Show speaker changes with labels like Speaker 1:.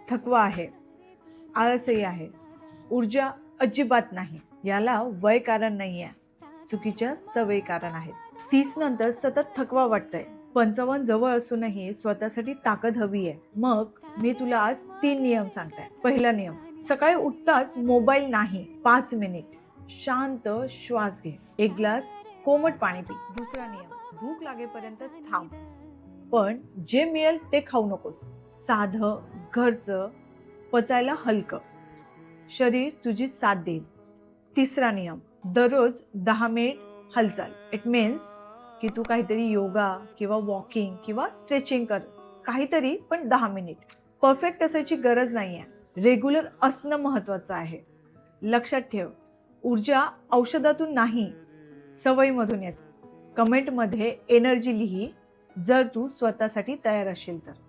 Speaker 1: थकवा आहे, आळसही आहे, ऊर्जा अजिबात नाही, याला वय कारण नाही आहे, चुकीच्या सवयी कारण आहेत. 30 नंतर सतत थकवा वाटतंय, 55 जवळ असूनही स्वतःसाठी ताकद हवी आहे. मग मी तुला आज 3 नियम सांगताय. पहिला नियम, सकाळी उठताच मोबाईल नाही. 5 मिनिट शांत श्वास घे, 1 ग्लास कोमट पाणी पी. दुसरा नियम, भूक लागेपर्यंत थांब, पण जे मिळेल ते खाऊ नकोस. साधं, घरचं, पचायला हलकं, शरीर तुझी साथ देईल. तिसरा नियम, दररोज 10 मिनिट हालचाल. इट मीन्स की तू काहीतरी योगा किंवा वॉकिंग किंवा स्ट्रेचिंग कर, काहीतरी, पण 10 मिनिट. परफेक्ट असायची गरज नाही आहे, रेग्युलर असणं महत्त्वाचं आहे. लक्षात ठेव, ऊर्जा औषधातून नाही, सवयीमधून येते. कमेंटमध्ये एनर्जी लिही जर तू स्वतःसाठी तयार असशील तर.